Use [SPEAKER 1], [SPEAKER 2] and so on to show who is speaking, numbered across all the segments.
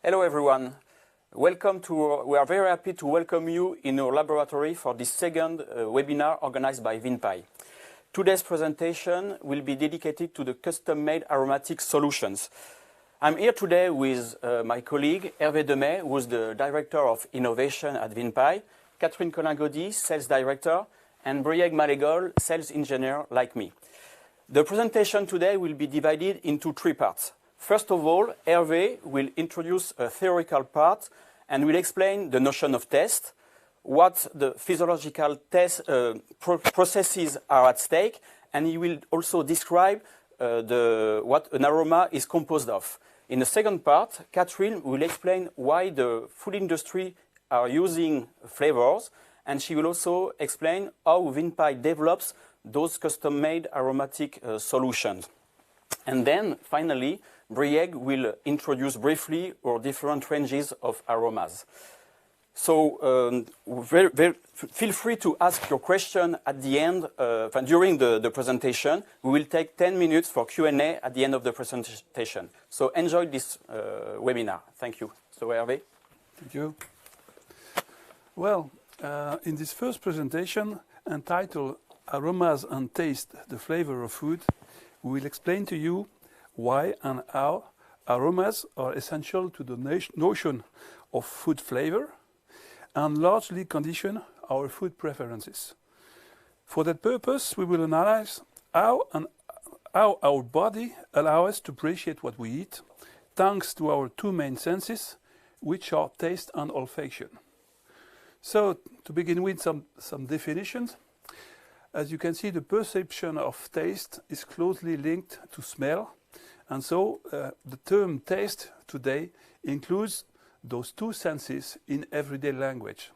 [SPEAKER 1] Hello everyone. We are very happy to welcome you in our laboratory for this second webinar organized by VINPAI. Today's presentation will be dedicated to the custom-made aromatic solutions. I'm here today with my colleague Hervé Demey, who is the Director of Innovation at VINPAI, Catherine Colin-Gaudy, Sales Director, and Brieg Malegol, Sales Engineer like me. The presentation today will be divided into three parts. First of all, Hervé will introduce a theoretical part and will explain the notion of taste, what the physiological processes are at stake, and he will also describe what an aroma is composed of. In the second part, Catherine will explain why the food industry are using flavors, and she will also explain how VINPAI develops those custom-made aromatic solutions. And then, finally, Brieg will introduce briefly our different ranges of aromas. So feel free to ask your question at the end, during the presentation. We will take 10 minutes for Q&A at the end of the presentation. So enjoy this webinar. Thank you. So Hervé.
[SPEAKER 2] Thank you. Well, in this first presentation, entitled Aromas and Taste, the Flavor of Food, we will explain to you why and how aromas are essential to the notion of food flavor and largely condition our food preferences. For that purpose, we will analyze how our body allows us to appreciate what we eat, thanks to our two main senses, which are taste and olfaction. So, to begin with some definitions, as you can see, the perception of taste is closely linked to smell. And so the term taste today includes those two senses in everyday language.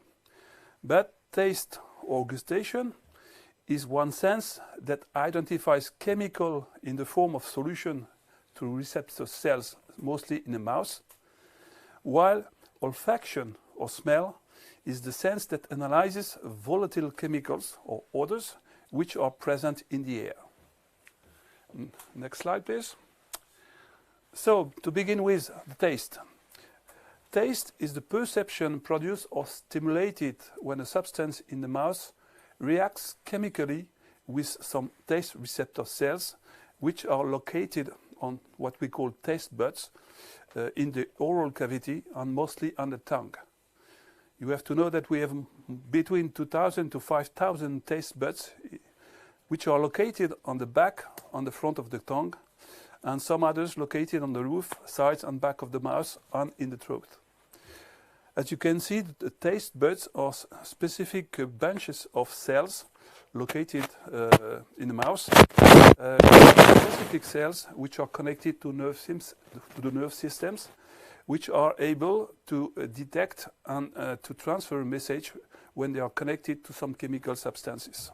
[SPEAKER 2] But taste or gustation is one sense that identifies chemical in the form of solution to receptor cells, mostly in the mouth, while olfaction or smell is the sense that analyzes volatile chemicals or odors which are present in the air. Next slide, please. So, to begin with, the taste. Taste is the perception produced or stimulated when a substance in the mouth reacts chemically with some taste receptor cells, which are located on what we call taste buds in the oral cavity and mostly on the tongue. You have to know that we have between 2,000 to 5,000 taste buds, which are located on the back, on the front of the tongue, and some others located on the roof, sides and back of the mouth and in the throat. As you can see, the taste buds are specific bunches of cells located in the mouth, specific cells which are connected to the nerve systems, which are able to detect and to transfer a message when they are connected to some chemical substances.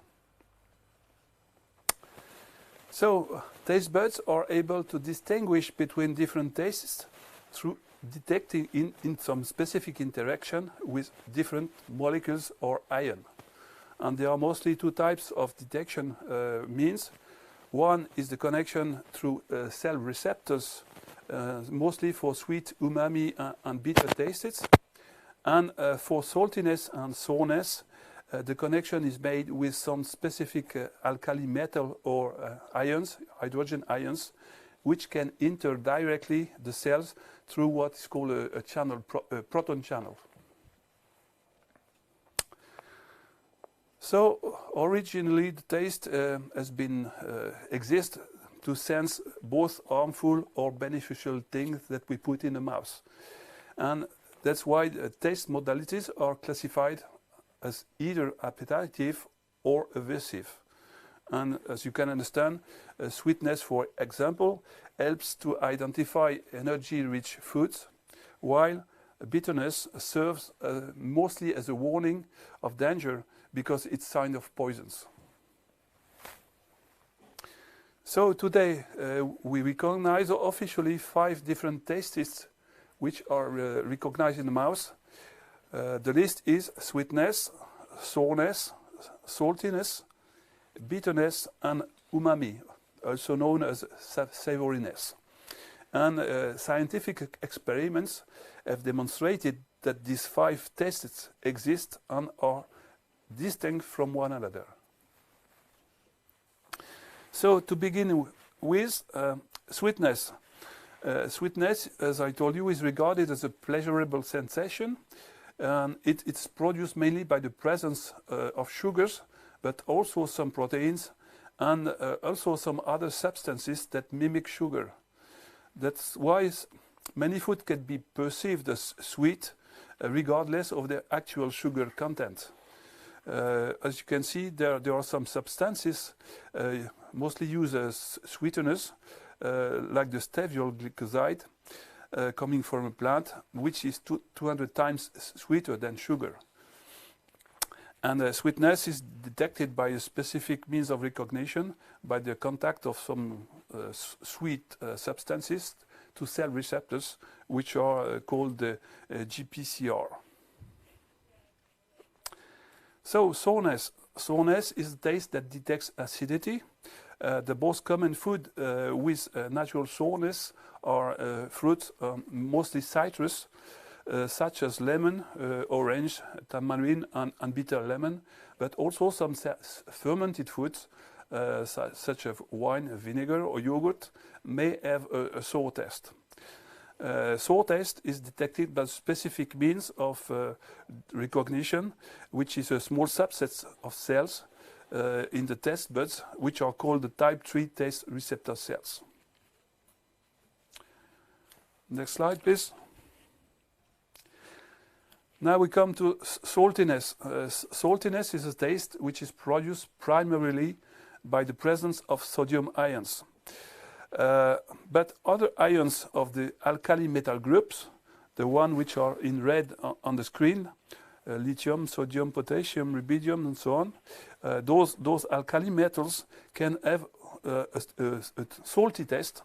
[SPEAKER 2] So, taste buds are able to distinguish between different tastes through detecting in some specific interaction with different molecules or ions. And there are mostly two types of detection means. One is the connection through cell receptors, mostly for sweet, umami and bitter tastes. And for saltiness and sourness, the connection is made with some specific alkali metal or ions, hydrogen ions, which can enter directly the cells through what is called a channel, proton channel. So originally the taste has been exist to sense both harmful or beneficial things that we put in the mouth. And that's why taste modalities are classified as either appetitive or aversive. And as you can understand, sweetness, for example, helps to identify energy-rich foods, while bitterness serves mostly as a warning of danger because it's a sign of poisons. So today we recognize officially 5 different tastes which are recognized in the mouth. The list is sweetness, sourness, saltiness, bitterness, and umami, also known as savouriness. And scientific experiments have demonstrated that these 5 tastes exist and are distinct from one another. So to begin with, sweetness. Sweetness, as I told you, is regarded as a pleasurable sensation. It's produced mainly by the presence of sugars, but also some proteins and also some other substances that mimic sugar. That's why many food can be perceived as sweet, regardless of their actual sugar content. As you can see, there are some substances mostly used as sweeteners, like the stevia glycoside, coming from a plant, which is 200 times sweeter than sugar. And sweetness is detected by a specific means of recognition, by the contact of some sweet substances to cell receptors, which are called the GPCR. So sourness. Sourness is a taste that detects acidity. The most common food with natural sourness are fruits, mostly citrus, such as lemon, orange, tamarind, and bitter lemon, but also some fermented foods, such as wine, vinegar, or yogurt, may have a sour taste. Sour taste is detected by specific means of recognition, which is a small subset of cells in the taste buds, which are called the type 3 taste receptor cells. Next slide, please. Now we come to saltiness. Saltiness is a taste which is produced primarily by the presence of sodium ions. But other ions of the alkali metal groups, the one which are in red on the screen, lithium, sodium, potassium, rubidium, and so on, those alkali metals can have a salty taste,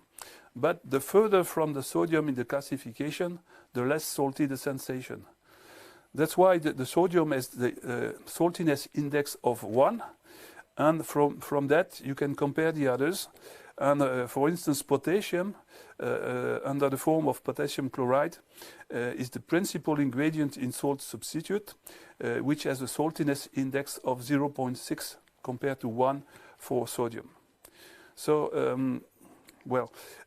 [SPEAKER 2] but the further from the sodium in the classification, the less salty the sensation. That's why the sodium has the saltiness index of 1, and from that you can compare the others. And for instance, potassium, under the form of potassium chloride, is the principal ingredient in salt substitute, which has a saltiness index of 0.6 compared to 1 for sodium. So,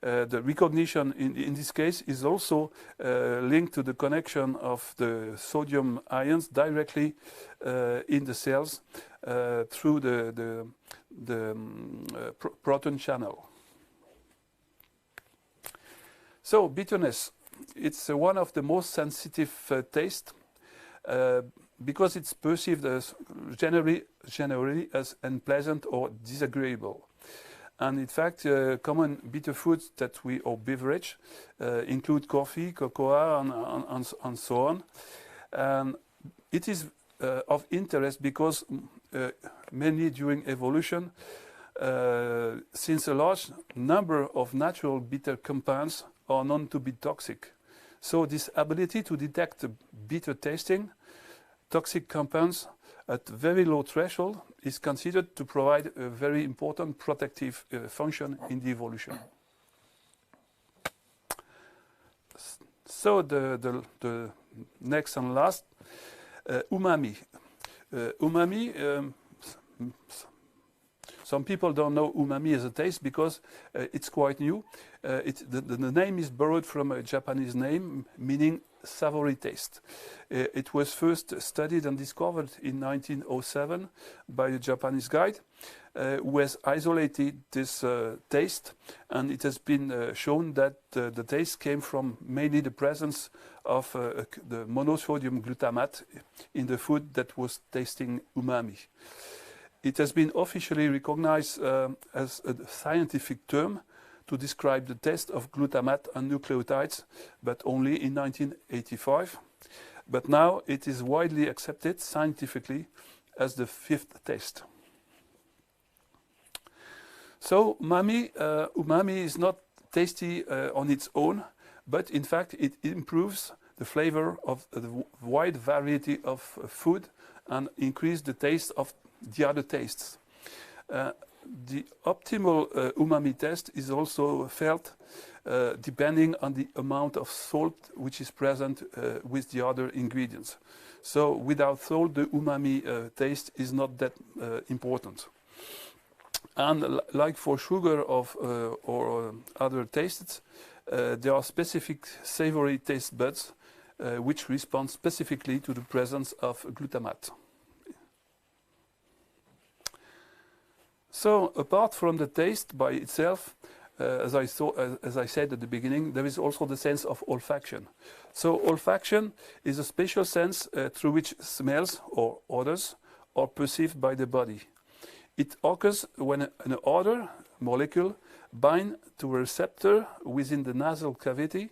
[SPEAKER 2] the recognition in this case is also linked to the connection of the sodium ions directly in the cells through the proton channel. So bitterness, it's one of the most sensitive tastes because it's perceived as generally as unpleasant or disagreeable. And in fact, common bitter foods that or beverage include coffee, cocoa, and so on. And it is of interest because mainly during evolution, since a large number of natural bitter compounds are known to be toxic. So this ability to detect bitter tasting toxic compounds at very low threshold is considered to provide a very important protective function in the evolution. So the next and last, umami. Umami, some people don't know umami as a taste because it's quite new. The name is borrowed from a Japanese name meaning savory taste. It was first studied and discovered in 1907 by a Japanese guide who has isolated this taste, and it has been shown that the taste came from mainly the presence of the monosodium glutamate in the food that was tasting umami. It has been officially recognized as a scientific term to describe the taste of glutamate and nucleotides, but only in 1985. But now it is widely accepted scientifically as the 5th taste. So umami is not tasty on its own, but in fact it improves the flavor of the wide variety of food and increases the taste of the other tastes. The optimal umami test is also felt depending on the amount of salt which is present with the other ingredients. So without salt, the umami taste is not that important. And like for sugar or other tastes, there are specific savory taste buds which respond specifically to the presence of glutamate. So apart from the taste by itself, as I said at the beginning, there is also the sense of olfaction. So olfaction is a special sense through which smells or odors are perceived by the body. It occurs when an odor molecule binds to a receptor within the nasal cavity,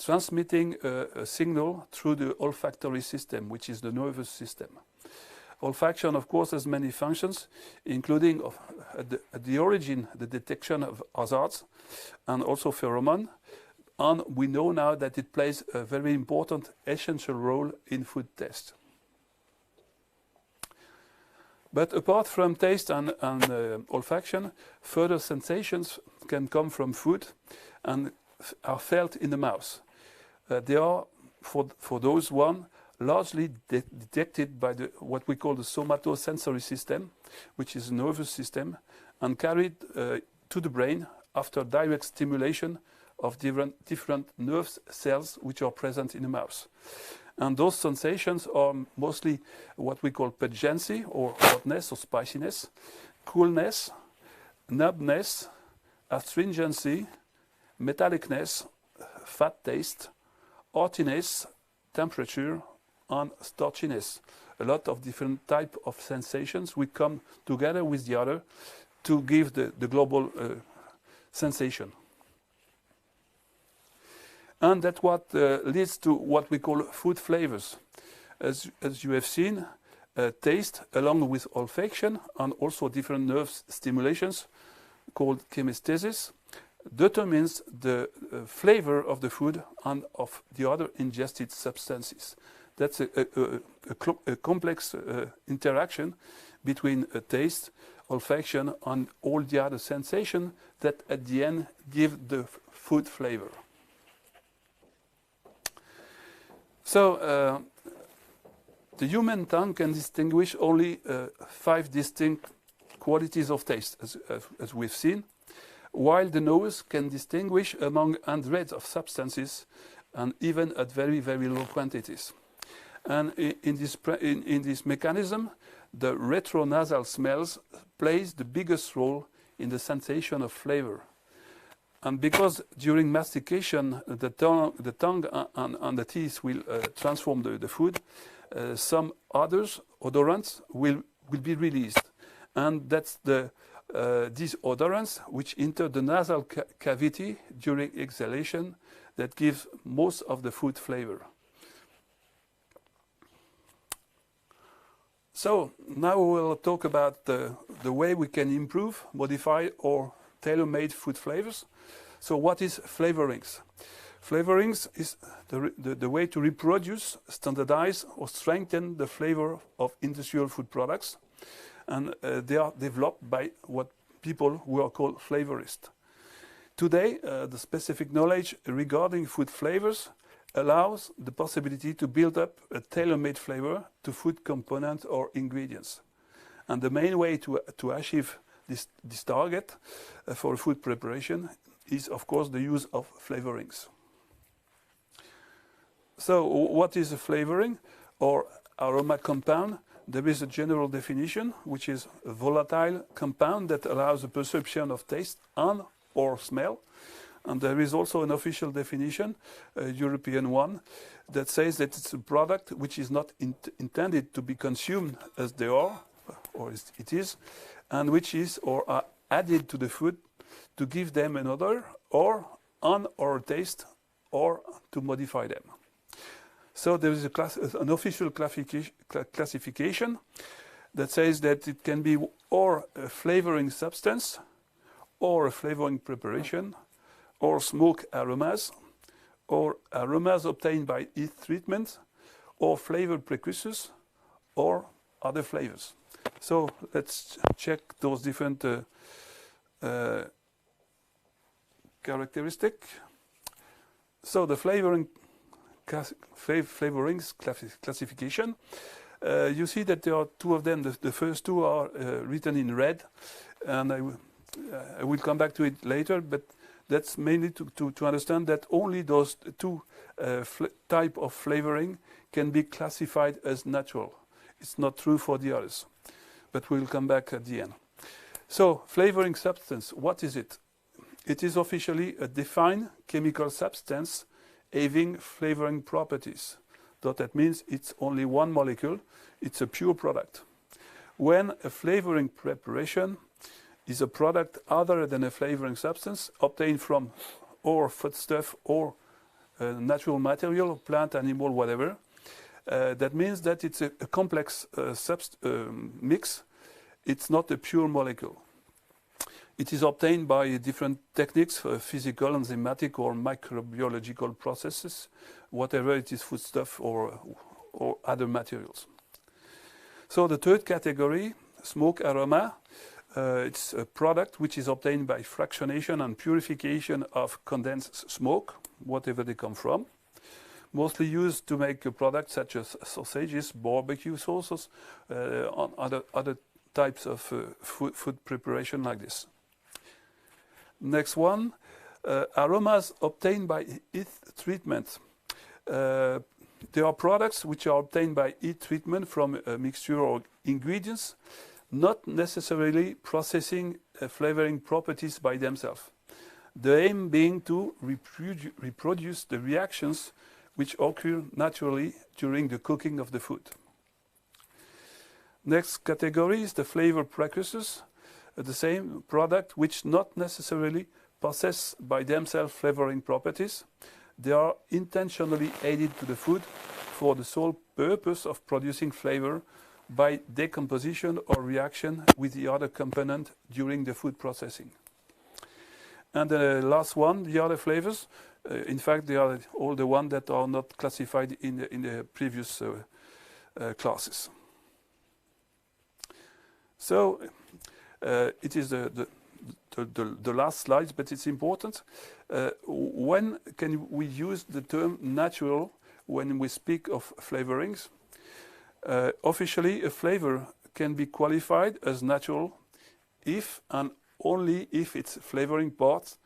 [SPEAKER 2] transmitting a signal through the olfactory system, which is the nervous system. Olfaction, of course, has many functions, including at the origin the detection of hazards and also pheromone. And we know now that it plays a very important, essential role in food tests. But apart from taste and olfaction, further sensations can come from food and are felt in the mouth. They are, for those one, largely detected by what we call the somatosensory system, which is a nervous system, and carried to the brain after direct stimulation of different nerve cells which are present in the mouth. And those sensations are mostly what we call pungency, or hotness or spiciness, coolness, numbness, astringency, metallicness, fat taste, earthiness, temperature, and starchiness. A lot of different types of sensations we come together with the other to give the global sensation. And that's what leads to what we call food flavors. As you have seen, taste along with olfaction and also different nerve stimulations called chemostasis determines the flavor of the food and of the other ingested substances. That's a complex interaction between taste, olfaction, and all the other sensations that at the end give the food flavor. So the human tongue can distinguish only 5 distinct qualities of taste, as we've seen, while the nose can distinguish among hundreds of substances and even at very, very low quantities. And in this mechanism, the retronasal smells plays the biggest role in the sensation of flavor. And because during mastication, the tongue and the teeth will transform the food, some odorants will be released. And that's these odorants which enter the nasal cavity during exhalation that gives most of the food flavor. So now we will talk about the way we can improve, modify, or tailor-made food flavors. So what is flavorings? Flavorings is the way to reproduce, standardize, or strengthen the flavor of industrial food products. And they are developed by what people who are called flavorists. Today, the specific knowledge regarding food flavors allows the possibility to build up a tailor-made flavor to food components or ingredients. And the main way to achieve this target for food preparation is, of course, the use of flavorings. So what is a flavoring or aroma compound? There is a general definition, which is a volatile compound that allows the perception of taste and or smell. And there is also an official definition, a European one, that says that it's a product which is not intended to be consumed as they are, or as it is, and which is or are added to the food to give them an odor or an or taste or to modify them. So there is an official classification that says that it can be or a flavoring substance or a flavoring preparation or smoke aromas or aromas obtained by heat treatment or flavor precursors or other flavors. So let's check those different characteristics. So the flavorings classification. You see that there are two of them. The first two are written in red, and I will come back to it later, but that's mainly to understand that only those two type of flavoring can be classified as natural. It's not true for the others, but we'll come back at the end. So flavoring substance, what is it? It is officially a defined chemical substance having flavoring properties. So that means it's only one molecule, it's a pure product. When a flavoring preparation is a product other than a flavoring substance obtained from or foodstuff or natural material, plant, animal, whatever, that means that it's a complex mix. It's not a pure molecule. It is obtained by different techniques, physical, enzymatic, or microbiological processes, whatever it is, foodstuff or other materials. So the third category, smoke aroma, it's a product which is obtained by fractionation and purification of condensed smoke, whatever they come from. Mostly used to make a product such as sausages, barbecue sauces, on other types of food preparation like this. Next one, aromas obtained by heat treatment. There are products which are obtained by heat treatment from a mixture of ingredients, not necessarily processing flavoring properties by themselves. The aim being to reproduce the reactions which occur naturally during the cooking of the food. Next category is the flavor precursors, the same product which not necessarily possess by themselves flavoring properties. They are intentionally added to the food for the sole purpose of producing flavor by decomposition or reaction with the other component during the food processing. And the last one, the other flavors, in fact they are all the ones that are not classified in the previous classes. So it is the last slide, but it's important. When can we use the term natural when we speak of flavorings? Officially, a flavor can be qualified as natural if and only if its flavoring parts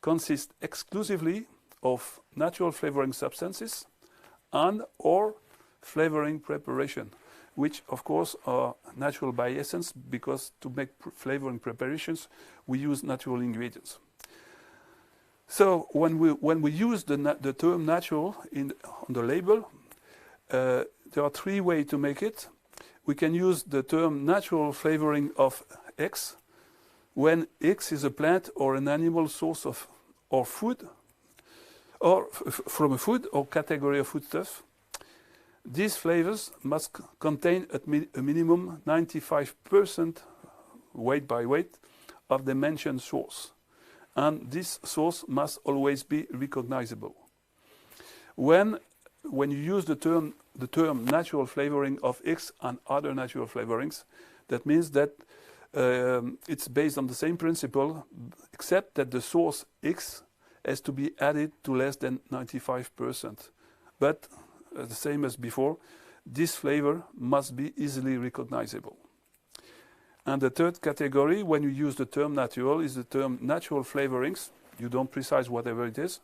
[SPEAKER 2] consist exclusively of natural flavoring substances and or flavoring preparation, which of course are natural by essence, because to make flavoring preparations we use natural ingredients. So when we use the term natural on the label, there are three ways to make it. We can use the term natural flavoring of X when X is a plant or an animal source of or food, or from a food or category of foodstuff. These flavors must contain at a minimum 95% weight by weight of the mentioned source, and this source must always be recognizable. When you use the term natural flavoring of X and other natural flavorings, that means that it's based on the same principle, except that the source X has to be added to less than 95%. But the same as before, this flavor must be easily recognizable. And the third category, when you use the term natural, is the term natural flavorings. You don't precise whatever it is.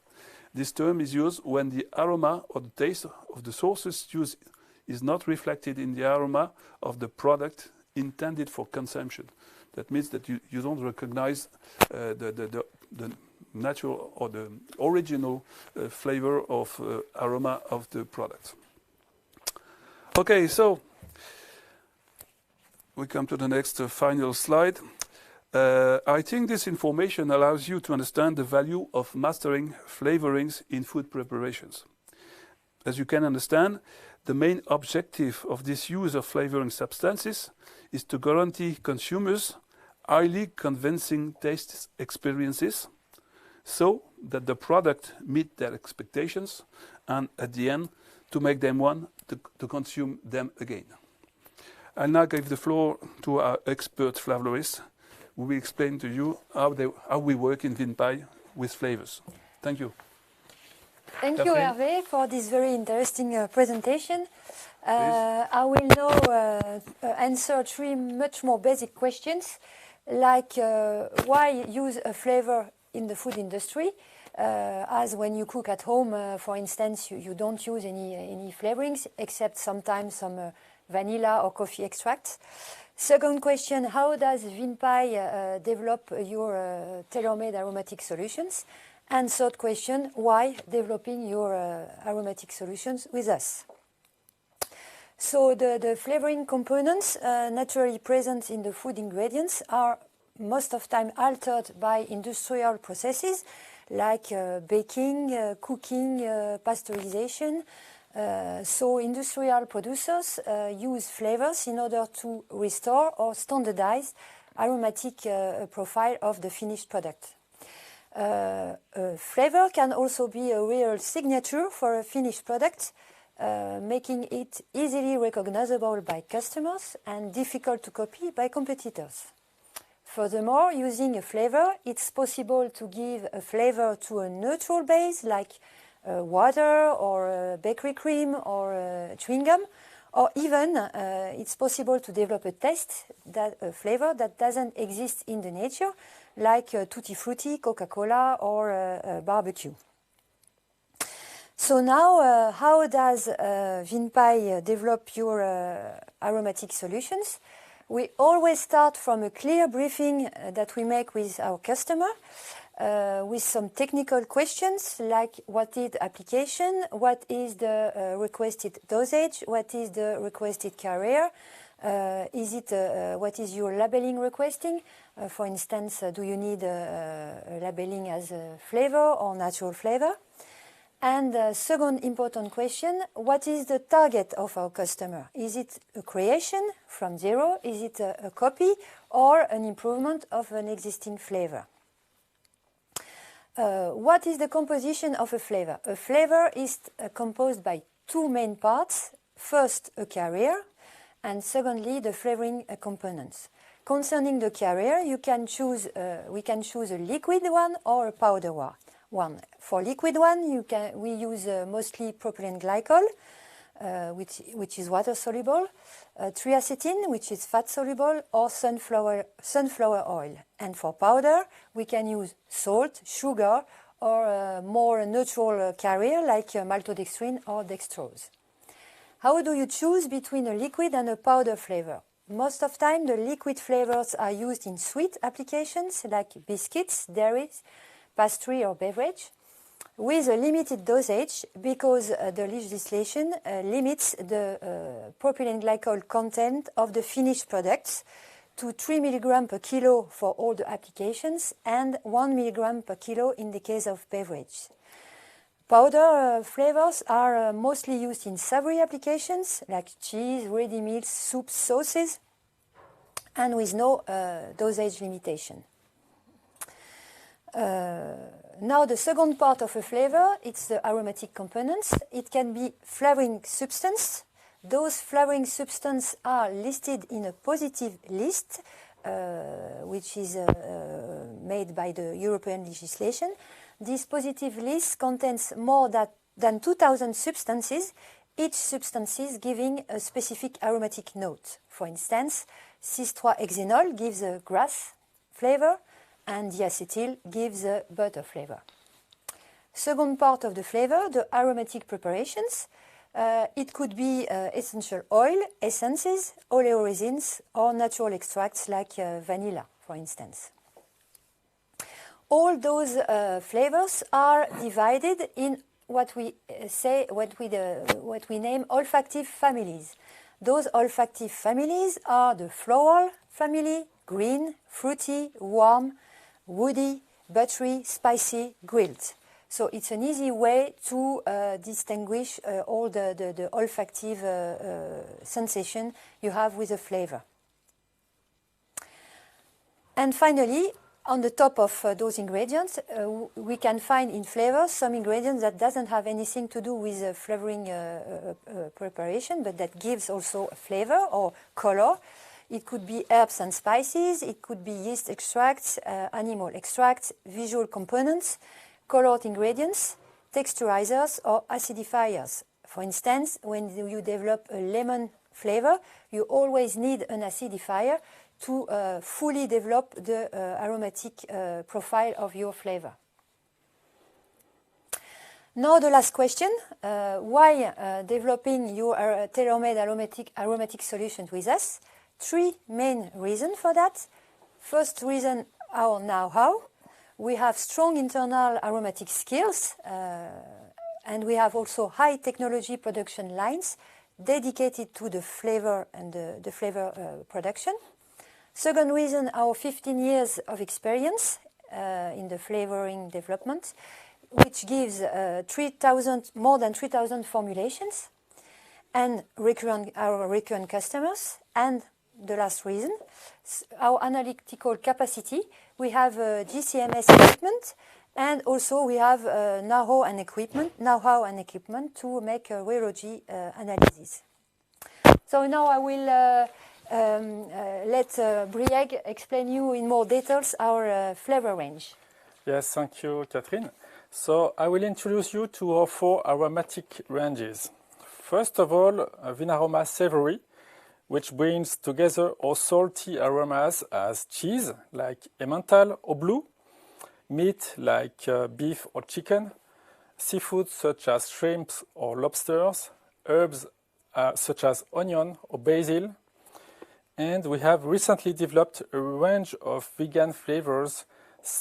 [SPEAKER 2] This term is used when the aroma or the taste of the sources used is not reflected in the aroma of the product intended for consumption. That means that you don't recognize the natural or the original flavor of aroma of the product. Okay, so we come to the next final slide. I think this information allows you to understand the value of mastering flavorings in food preparations. As you can understand, the main objective of this use of flavoring substances is to guarantee consumers highly convincing taste experiences so that the product meet their expectations, and at the end to make them want to consume them again. I'll now give the floor to our expert flavorist, who will explain to you how we work in VINPAI with flavors. Thank you.
[SPEAKER 3] Thank you, Hervé, for this very interesting presentation.
[SPEAKER 2] Please.
[SPEAKER 3] I will now answer three much more basic questions, like why use a flavor in the food industry, as when you cook at home, for instance, you don't use any flavorings, except sometimes some vanilla or coffee extracts. Second question, how does VINPAI develop your tailor-made aromatic solutions? And third question, why developing your aromatic solutions with us? So the flavoring components naturally present in the food ingredients are most of the time altered by industrial processes like baking, cooking, pasteurization. So industrial producers use flavors in order to restore or standardize aromatic profile of the finished product. A flavor can also be a real signature for a finished product, making it easily recognizable by customers and difficult to copy by competitors. Furthermore, using a flavor, it's possible to give a flavor to a neutral base like water or bakery cream or chewing gum, or even it's possible to develop a flavor that doesn't exist in the nature, like tutti frutti, Coca-Cola, or barbecue. So now, how does VINPAI develop your aromatic solutions? We always start from a clear briefing that we make with our customer, with some technical questions like what is the application, what is the requested dosage, what is the requested carrier, what is your labeling requesting? For instance, do you need a labeling as a flavor or natural flavor? And second important question, what is the target of our customer? Is it a creation from zero? Is it a copy or an improvement of an existing flavor? What is the composition of a flavor? A flavor is composed by two main parts. First, a carrier, and secondly, the flavoring components. Concerning the carrier, we can choose a liquid one or a powder one. For liquid one, we use mostly propylene glycol, which is water soluble, triacetine, which is fat soluble, or sunflower oil. And for powder, we can use salt, sugar, or a more neutral carrier like maltodextrin or dextrose. How do you choose between a liquid and a powder flavor? Most of the time, the liquid flavors are used in sweet applications like biscuits, dairies, pastry or beverage, with a limited dosage because the legislation limits the propylene glycol content of the finished products to 3 mg per kilo for all the applications and 1 mg per kilo in the case of beverage. Powder flavors are mostly used in savory applications like cheese, ready meals, soups, sauces, and with no dosage limitation. Now the second part of a flavor, it's the aromatic components. It can be flavoring substance. Those flavoring substances are listed in a positive list, which is made by the European legislation. This positive list contains more than 2,000 substances, each substance giving a specific aromatic note. For instance, cis-3-hexenol gives a grass flavor, and diacetyl gives a butter flavor. Second part of the flavor, the aromatic preparations. It could be essential oil, essences, oleoresins, or natural extracts like vanilla, for instance. All those flavors are divided in what we name olfactive families. Those olfactive families are the floral family, green, fruity, warm, woody, buttery, spicy, grilled. So it's an easy way to distinguish all the olfactive sensation you have with a flavor. And finally, on the top of those ingredients, we can find in flavors some ingredients that doesn't have anything to do with flavouring preparation, but that gives also a flavour or colour. It could be herbs and spices, it could be yeast extracts, animal extracts, visual components, coloured ingredients, texturizers or acidifiers. For instance, when you develop a lemon flavour, you always need an acidifier to fully develop the aromatic profile of your flavour. Now the last question, why developing your tailor-made aromatic solutions with us? 3 main reasons for that. First reason, our know-how. We have strong internal aromatic skills and we have also high technology production lines dedicated to the flavour and the flavour production. Second reason, our 15 years of experience in the flavouring development, which gives more than 3,000 formulations and our recurrent customers. And the last reason, our analytical capacity. We have GCMS equipment and also we have know-how and equipment to make rheology analysis. So now I will let Brieg explain you in more details our flavour range.
[SPEAKER 4] Yes, thank you, Catherine. So I will introduce you to our 4 aromatic ranges. First of all, VIN'AROMA Savory, which brings together our salty aromas as cheese, like Emmental or blue, meat like beef or chicken, seafood such as shrimps or lobsters, herbs such as onion or basil, and we have recently developed a range of vegan flavors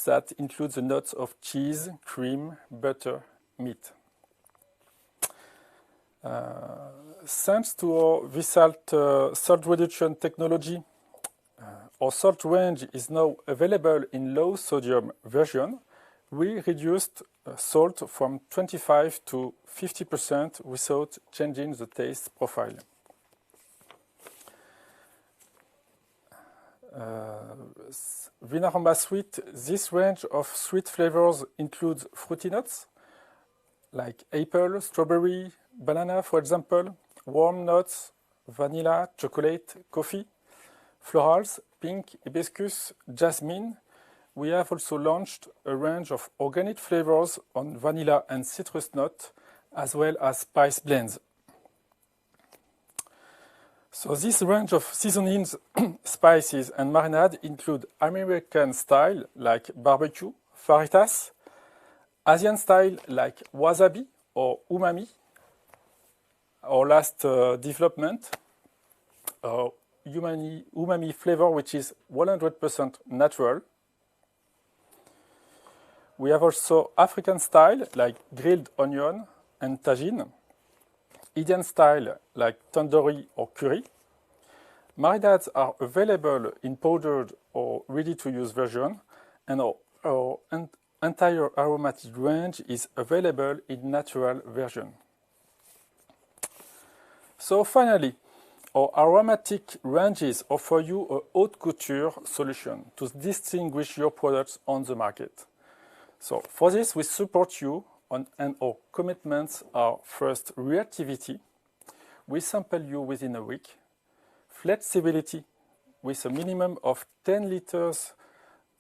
[SPEAKER 4] that include the notes of cheese, cream, butter, meat. Thanks to our VSalt salt reduction technology, our salt range is now available in low sodium version. We reduced salt from 25 to 50% without changing the taste profile. VIN'AROMA Sweet, this range of sweet flavors includes fruity notes like apple, strawberry, banana, for example, warm notes, vanilla, chocolate, coffee, florals, pink, hibiscus, jasmine. We have also launched a range of organic flavors on vanilla and citrus note, as well as spice blends. So this range of seasonings, spices and marinade include American style like barbecue, fajitas, Asian style like wasabi or umami. Our last development, umami flavor, which is 100% natural. We have also African style like grilled onion and tagine, Indian style like tandoori or curry. Marinades are available in powdered or ready-to-use version, and our entire aromatic range is available in natural version. So finally, our aromatic ranges offer you a haute couture solution to distinguish your products on the market. So for this, we support you and our commitments are first, reactivity. We sample you within a week. Flexibility with a minimum of 10 liters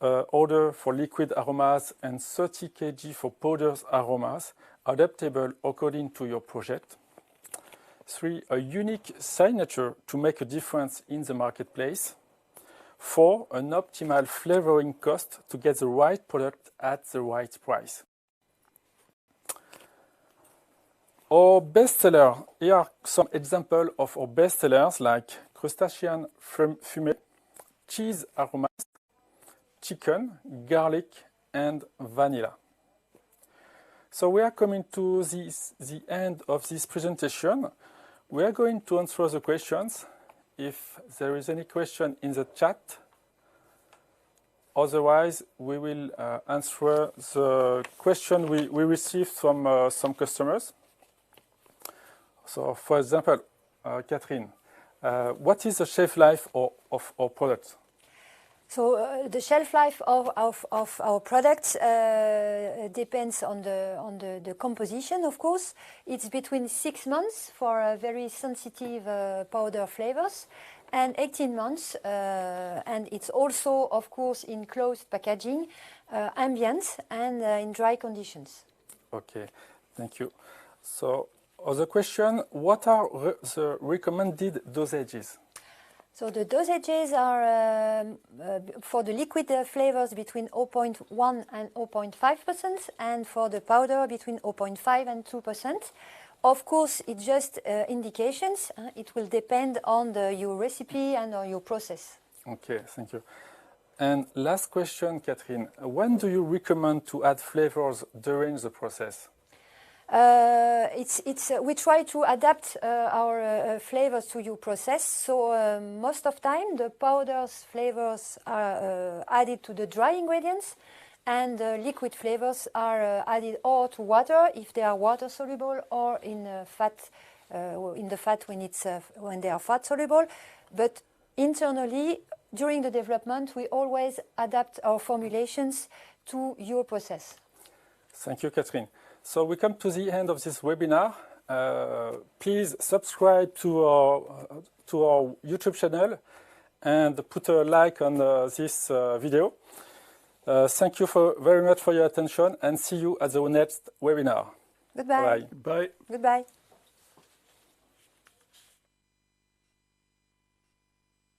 [SPEAKER 4] order for liquid aromas and 30 kg for powdered aromas, adaptable according to your project. 3, a unique signature to make a difference in the marketplace. 4, an optimal flavoring cost to get the right product at the right price. Our bestseller, here are some examples of our bestsellers like crustacean fumé, cheese aromas, chicken, garlic, and vanilla. So we are coming to the end of this presentation. We are going to answer the questions. If there is any question in the chat, otherwise we will answer the question we received from some customers. So, for example, Catherine, what is the shelf life of our products?
[SPEAKER 3] So the shelf life of our products depends on the composition, of course. It's between 6 months for very sensitive powder flavors and 18 months. And it's also, of course, in closed packaging, ambient and in dry conditions.
[SPEAKER 4] Okay, thank you. So, other question, what are the recommended dosages?
[SPEAKER 3] So the dosages are for the liquid flavors between 0.1 and 0.5%, and for the powder between 0.5 and 2%. Of course, it's just indications. It will depend on your recipe and on your process.
[SPEAKER 4] Okay, thank you. And last question, Catherine. When do you recommend to add flavors during the process?
[SPEAKER 3] We try to adapt our flavors to your process. So most of time the powders flavors are added to the dry ingredients, and the liquid flavors are added or to water if they are water soluble, or in fat in the fat when they are fat soluble. But internally, during the development, we always adapt our formulations to your process.
[SPEAKER 4] Thank you, Catherine. So we come to the end of this webinar. Please subscribe to our YouTube channel and put a like on this video. Thank you very much for your attention, and see you at the next webinar.
[SPEAKER 3] Goodbye.
[SPEAKER 4] Bye.
[SPEAKER 2] Bye.
[SPEAKER 3] Goodbye.